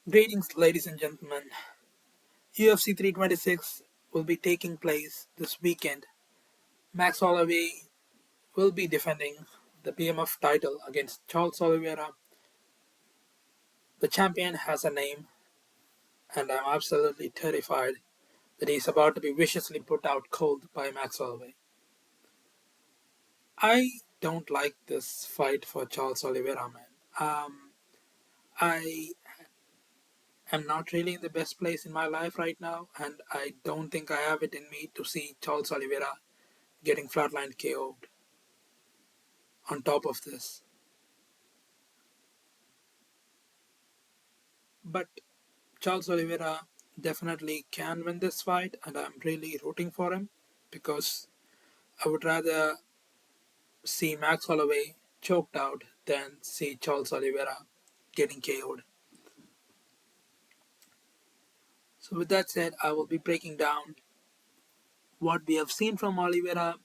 Greetings, ladies and gentlemen. UFC 326 will be taking place this weekend. Max Holloway will be defending the BMF title against Charles Oliveira. The champion has a name, and I'm absolutely terrified that he's about to be viciously put out cold by Max Holloway. I don't like this fight for Charles Oliveira, man. I am not really in the best place in my life right now, and I don't think I have it in me to see Charles Oliveira getting flatlined KO'd on top of this. But Charles Oliveira definitely can win this fight, and I'm really rooting for him because I would rather see Max Holloway choked out than see Charles Oliveira getting KO'd. So, with that said, I will be breaking down what we have seen from Oliveira,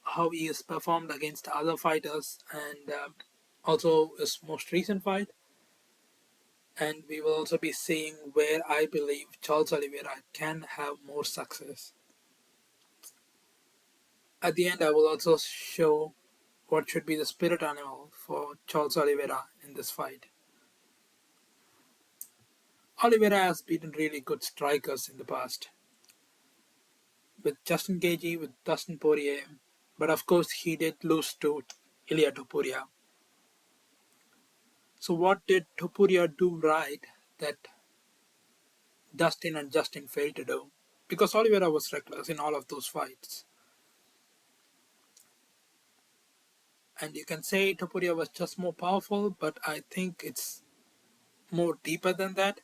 how he has performed against other fighters, and also his most recent fight. And we will also be seeing where I believe Charles Oliveira can have more success. At the end, I will also show what should be the spirit animal for Charles Oliveira in this fight. Oliveira has beaten really good strikers in the past, with Justin Gaethje, with Dustin Poirier, but of course he did lose to Ilia Topuria. So what did Topuria do right that Dustin and Justin failed to do? Because Oliveira was reckless in all of those fights. And you can say Topuria was just more powerful, but I think it's more deeper than that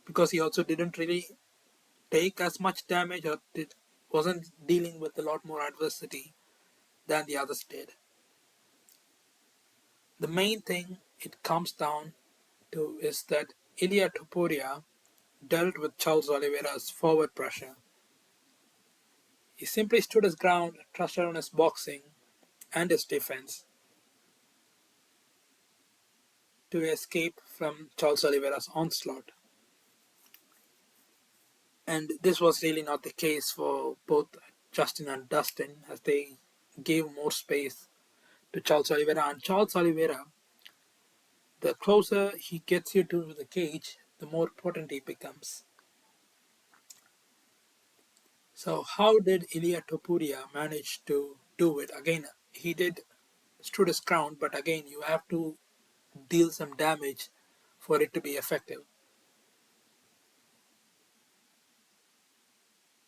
because he also didn't really take as much damage or wasn't dealing with a lot more adversity than the others did. The main thing it comes down to is that Ilia Topuria dealt with Charles Oliveira's forward pressure. He simply stood his ground, trusted on his boxing and his defense to escape from Charles Oliveira's onslaught. And this was really not the case for both Justin and Dustin, as they gave more space to Charles Oliveira. And Charles Oliveira, the closer he gets you to the cage, the more potent he becomes. So how did Ilia Topuria manage to do it? Again, he did stood his ground, but again, you have to deal some damage for it to be effective.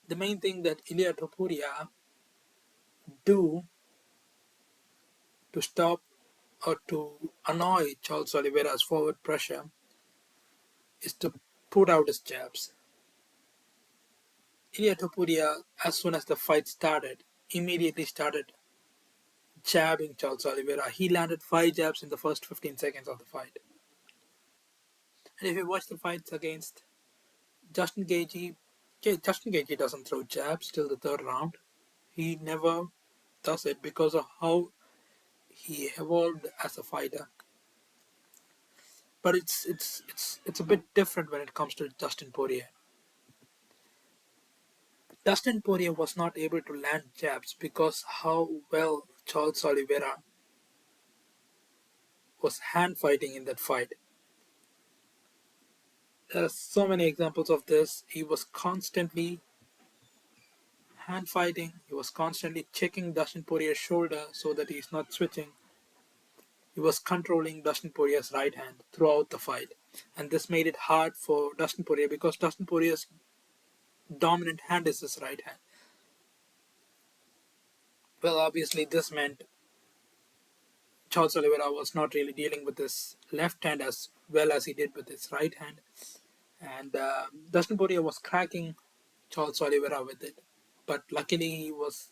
The main thing that Ilia Topuria do to stop or to annoy Charles Oliveira's forward pressure is to put out his jabs. Ilia Topuria, as soon as the fight started, immediately started jabbing Charles Oliveira. He landed 5 jabs in the first 15 seconds of the fight. And if you watch the fights against Justin Gaethje, Justin Gaethje doesn't throw jabs till the third round. He never does it because of how he evolved as a fighter. But it's a bit different when it comes to Dustin Poirier. Dustin Poirier was not able to land jabs because how well Charles Oliveira was hand fighting in that fight. There are so many examples of this. He was constantly hand fighting. He was constantly checking Dustin Poirier's shoulder so that he's not switching. He was controlling Dustin Poirier's right hand throughout the fight. And this made it hard for Dustin Poirier because Dustin Poirier's dominant hand is his right hand. Well, obviously, this meant Charles Oliveira was not really dealing with his left hand as well as he did with his right hand. And Dustin Poirier was cracking Charles Oliveira with it. But luckily, he was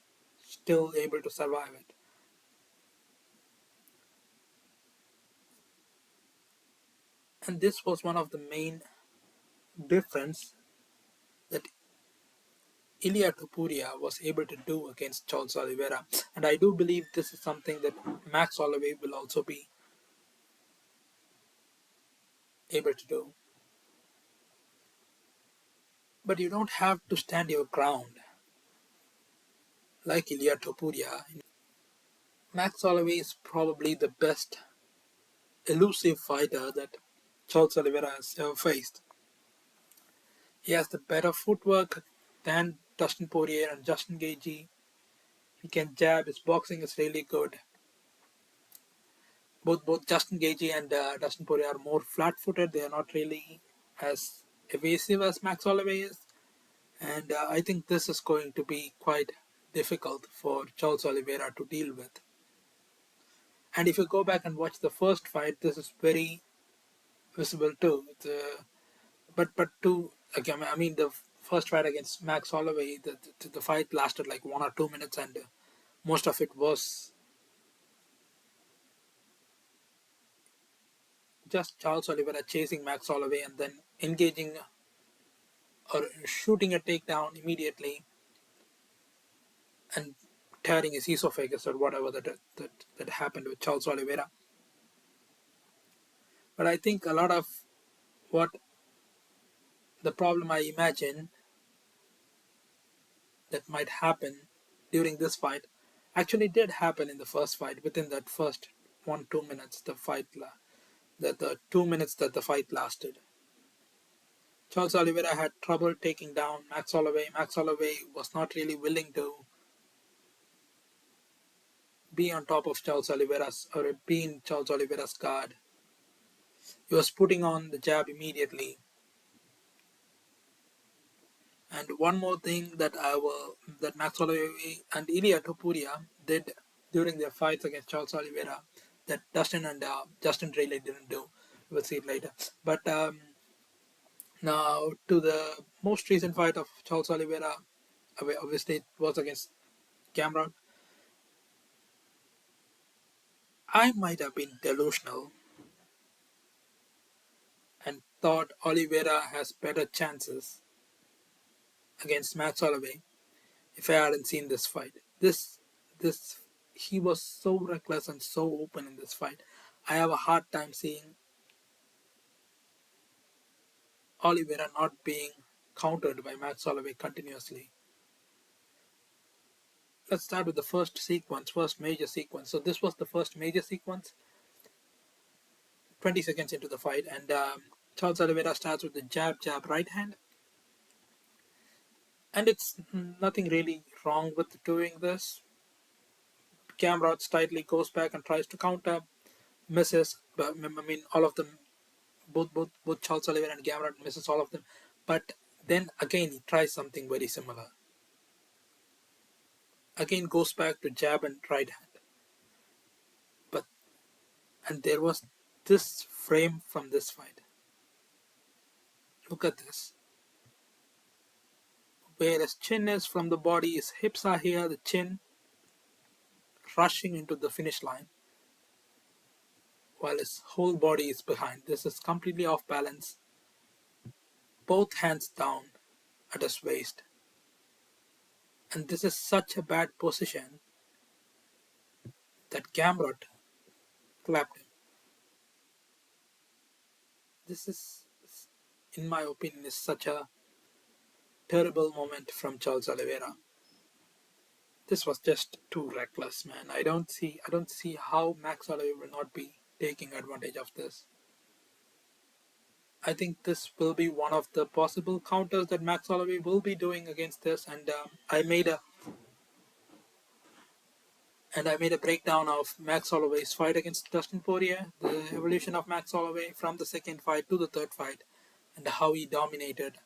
still able to survive it. And this was one of the main difference that Ilia Topuria was able to do against Charles Oliveira. And I do believe this is something that Max Holloway will also be able to do. But you don't have to stand your ground like Ilia Topuria. Max Holloway is probably the best elusive fighter that Charles Oliveira has ever faced. He has the better footwork than Dustin Poirier and Justin Gaethje. He can jab. His boxing is really good. Both Justin Gaethje and Dustin Poirier are more flat-footed. They are not really as evasive as Max Holloway is, and I think this is going to be quite difficult for Charles Oliveira to deal with. And if you go back and watch the first fight, this is very visible too. But to again, I mean the first fight against Max Holloway, the fight lasted like 1 or 2 minutes, and most of it was just Charles Oliveira chasing Max Holloway and then engaging or shooting a takedown immediately and tearing his esophagus or whatever that happened with Charles Oliveira. But I think a lot of what the problem I imagine that might happen during this fight actually did happen in the first fight. Within that first 1-2 minutes, the 2 minutes that the fight lasted, Charles Oliveira had trouble taking down Max Holloway. Max Holloway was not really willing to be on top of Charles Oliveira's or be in Charles Oliveira's guard. He was putting on the jab immediately. And one more thing that Max Holloway and Ilia Topuria did during their fights against Charles Oliveira that Dustin and Justin really didn't do. We'll see it later. But now to the most recent fight of Charles Oliveira, obviously it was against Cameron. I might have been delusional and thought Oliveira has better chances against Max Holloway if I hadn't seen this fight. This he was so reckless and so open in this fight. I have a hard time seeing Oliveira not being countered by Max Holloway continuously. Let's start with the first major sequence. So this was the first major sequence, 20 seconds into the fight, and Charles Oliveira starts with the jab, right hand. And it's nothing really wrong with doing this. Camrod slightly goes back and tries to counter, misses. But I mean, all of them, both Charles Oliveira and Camrod misses all of them. But then again, he tries something very similar. Again, goes back to jab and right hand. And there was this frame from this fight. Look at this. Where his chin is from the body, his hips are here, the chin rushing into the finish line, while his whole body is behind. This is completely off balance. Both hands down at his waist. And this is such a bad position that Gamrot clapped him. This is, in my opinion, is such a terrible moment from Charles Oliveira. This was just too reckless, man. I don't see how Max Holloway will not be taking advantage of this. I think this will be one of the possible counters that Max Holloway will be doing against this, and I made a breakdown of Max Holloway's fight against Dustin Poirier, the evolution of Max Holloway from the second fight to the third fight, and how he dominated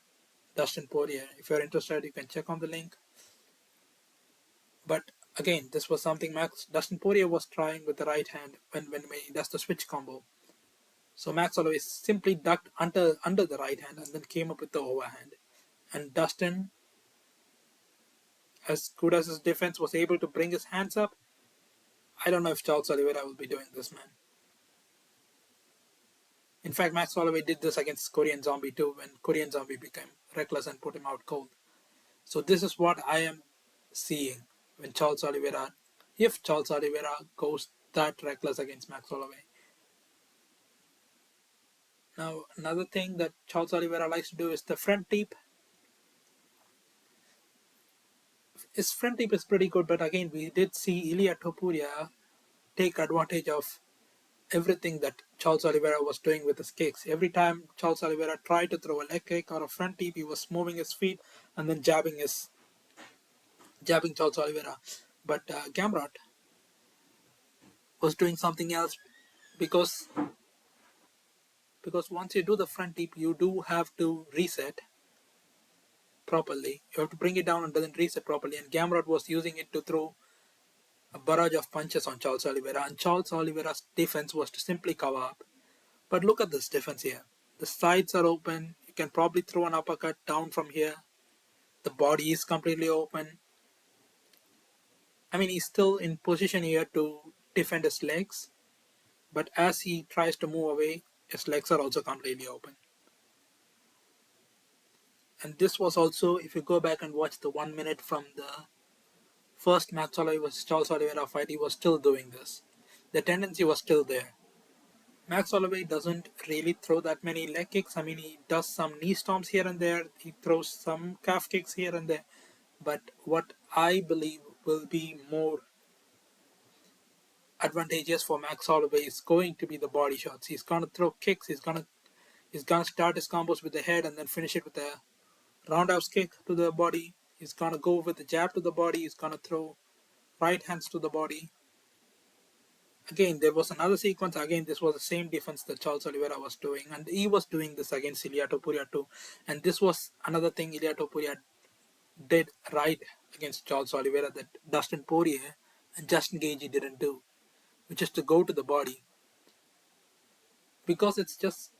Dustin Poirier. If you're interested, you can check on the link. But again, this was something Dustin Poirier was trying with the right hand when he does the switch combo. So Max Holloway simply ducked under the right hand and then came up with the overhand. And Dustin, as good as his defense, was able to bring his hands up. I don't know if Charles Oliveira will be doing this, man. In fact, Max Holloway did this against Korean Zombie too, when Korean Zombie became reckless and put him out cold. So this is what I am seeing when if Charles Oliveira goes that reckless against Max Holloway. Now, another thing that Charles Oliveira likes to do is the front teep. His front tip is pretty good, but again, we did see Ilia Topuria take advantage of everything that Charles Oliveira was doing with his kicks. Every time Charles Oliveira tried to throw a leg kick or a front tip, he was moving his feet and then jabbing Charles Oliveira. But Gamrot was doing something else because once you do the front tip, you do have to reset properly. You have to bring it down and then reset properly. And Gamrot was using it to throw a barrage of punches on Charles Oliveira, and Charles Oliveira's defense was to simply cover up. But look at this defense here. The sides are open. You can probably throw an uppercut down from here. The body is completely open. I mean, he's still in position here to defend his legs, but as he tries to move away, his legs are also completely open. And this was also, if you go back and watch the 1 minute from the first Max Holloway vs Charles Oliveira fight, he was still doing this. The tendency was still there. Max Holloway doesn't really throw that many leg kicks. I mean, he does some knee stomps here and there. He throws some calf kicks here and there. But what I believe will be more advantageous for Max Holloway is going to be the body shots. He's gonna throw kicks. He's gonna start his combos with the head and then finish it with a roundhouse kick to the body. He's gonna go with the jab to the body. He's gonna throw right hands to the body. Again, there was another sequence. Again, this was the same defense that Charles Oliveira was doing, and he was doing this against Ilia Topuria too. And this was another thing Ilia Topuria did right against Charles Oliveira that Dustin Poirier and Justin Gaethje didn't do, which is to go to the body, because it's just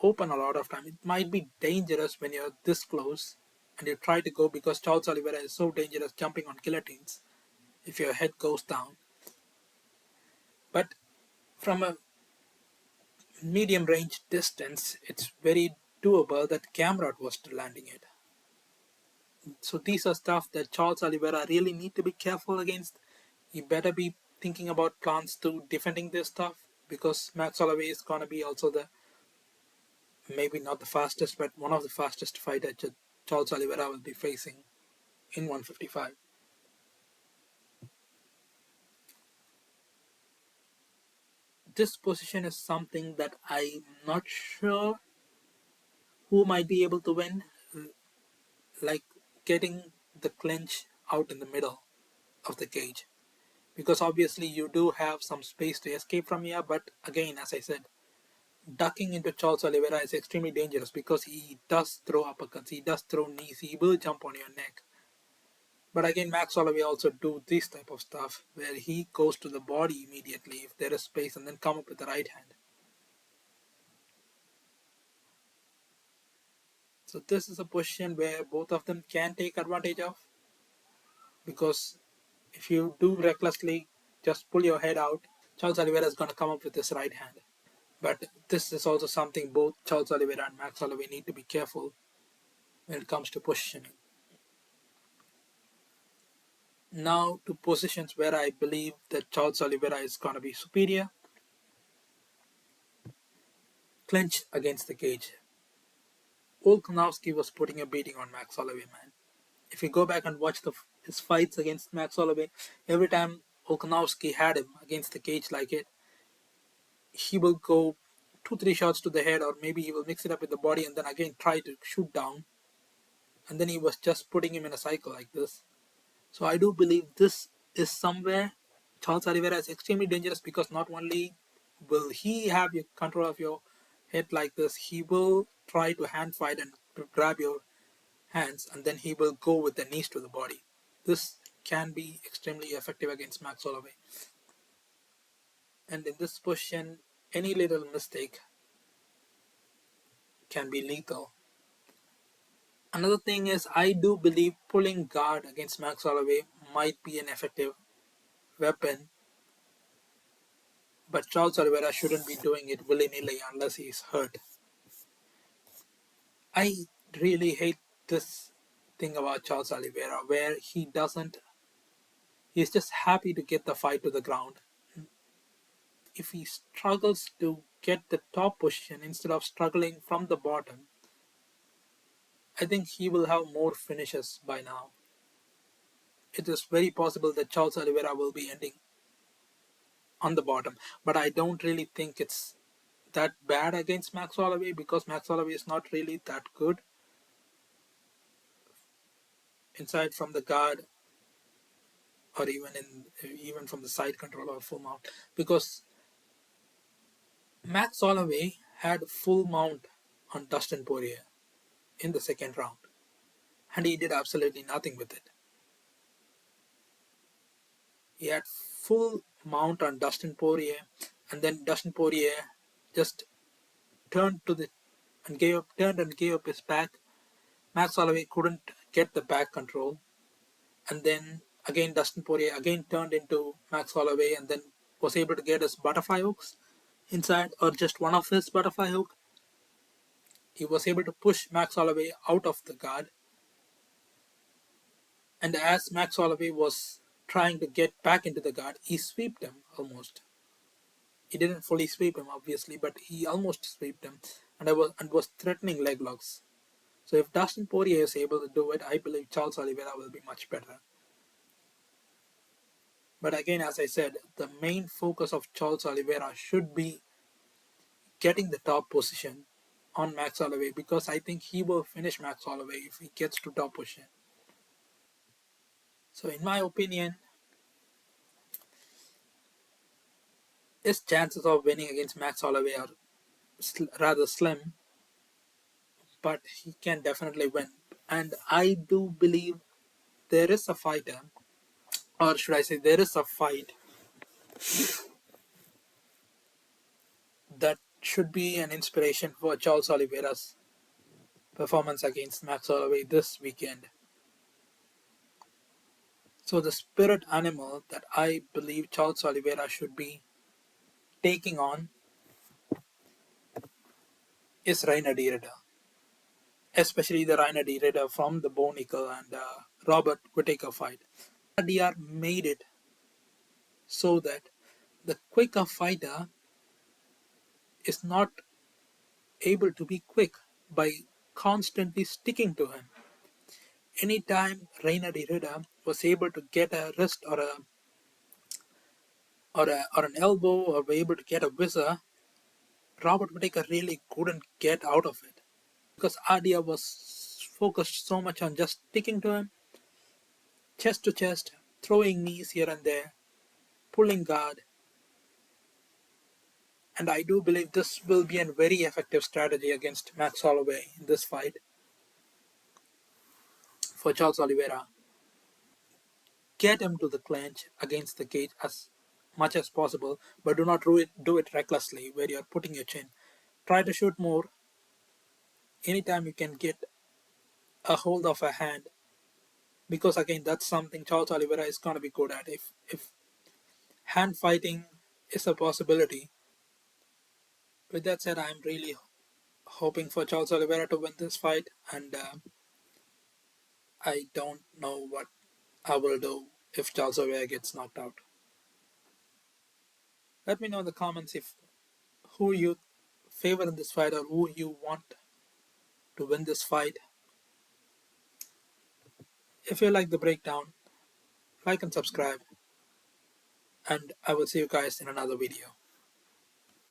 open a lot of time. It might be dangerous when you're this close and you try to go, because Charles Oliveira is so dangerous jumping on guillotines if your head goes down. But from a medium range distance, it's very doable that Gamrot was still landing it. So these are stuff that Charles Oliveira really need to be careful against. He better be thinking about plans to defending this stuff, because Max Holloway is gonna be also the, maybe not the fastest, but one of the fastest fighters that Charles Oliveira will be facing in 155. This position is something that I'm not sure who might be able to win, like getting the clinch out in the middle of the cage, because obviously you do have some space to escape from here, but again, as I said, ducking into Charles Oliveira is extremely dangerous because he does throw uppercuts, he does throw knees, he will jump on your neck. But again, Max Holloway also do this type of stuff where he goes to the body immediately if there is space and then come up with the right hand. So this is a position where both of them can take advantage of, because if you do recklessly just pull your head out, Charles Oliveira is going to come up with this right hand. But this is also something both Charles Oliveira and Max Holloway need to be careful when it comes to positioning. Now to positions where I believe that Charles Oliveira is going to be superior. Clinch against the cage. Volkanovski was putting a beating on Max Holloway, man. If you go back and watch his fights against Max Holloway, every time Volkanovski had him against the cage like it, he will go 2-3 shots to the head, or maybe he will mix it up with the body and then again try to shoot down. And then he was just putting him in a cycle like this. So I do believe this is somewhere Charles Oliveira is extremely dangerous, because not only will he have your control of your head like this, he will try to hand fight and grab your hands, and then he will go with the knees to the body. This can be extremely effective against Max Holloway. And in this position, any little mistake can be lethal. Another thing is, I do believe pulling guard against Max Holloway might be an effective weapon, but Charles Oliveira shouldn't be doing it willy-nilly unless he's hurt. I really hate this thing about Charles Oliveira, where he's just happy to get the fight to the ground. If he struggles to get the top position instead of struggling from the bottom, I think he will have more finishes by now. it is very possible that Charles Oliveira will be ending on the bottom. But I don't really think it's that bad against Max Holloway, because Max Holloway is not really that good inside from the guard, or even from the side control or full mount, because Max Holloway had full mount on Dustin Poirier in the second round, and he did absolutely nothing with it. He had full mount on Dustin Poirier, and then Dustin Poirier just turned and gave up his back. Max Holloway couldn't get the back control, and then again Dustin Poirier again turned into Max Holloway, and then was able to get his butterfly hooks inside, or just one of his butterfly hook. He was able to push Max Holloway out of the guard, and as Max Holloway was trying to get back into the guard, he swept him almost. He didn't fully sweep him, obviously, but he almost swept him, and was threatening leg locks. So if Dustin Poirier is able to do it, I believe Charles Oliveira will be much better. But again, as I said, the main focus of Charles Oliveira should be getting the top position on Max Holloway, because I think he will finish Max Holloway if he gets to top position. So in my opinion, his chances of winning against Max Holloway are rather slim, but he can definitely win. And I do believe there is a fighter, or should I say, there is a fight that should be an inspiration for Charles Oliveira's performance against Max Holloway this weekend. So the spirit animal that I believe Charles Oliveira should be taking on is Reina Dirida, especially the Reina Dirida from the Bo Nickel and Robert Whittaker fight. DR made it so that the quicker fighter is not able to be quick by constantly sticking to him. Anytime Reina Dirida was able to get a wrist or an elbow, or were able to get a whizzer, Robert Whittaker really couldn't get out of it, because Adia was focused so much on just sticking to him, chest to chest, throwing knees here and there, pulling guard. And I do believe this will be a very effective strategy against Max Holloway in this fight for Charles Oliveira. Get him to the clinch against the cage as much as possible, but do not do it recklessly where you're putting your chin. Try to shoot more anytime you can get a hold of a hand, because again, that's something Charles Oliveira is going to be good at. If hand fighting is a possibility, with that said, I'm really hoping for Charles Oliveira to win this fight, and I don't know what I will do if Charles Oliveira gets knocked out. Let me know in the comments if who you favor in this fight, or who you want to win this fight. If you like the breakdown, like and subscribe, and I will see you guys in another video.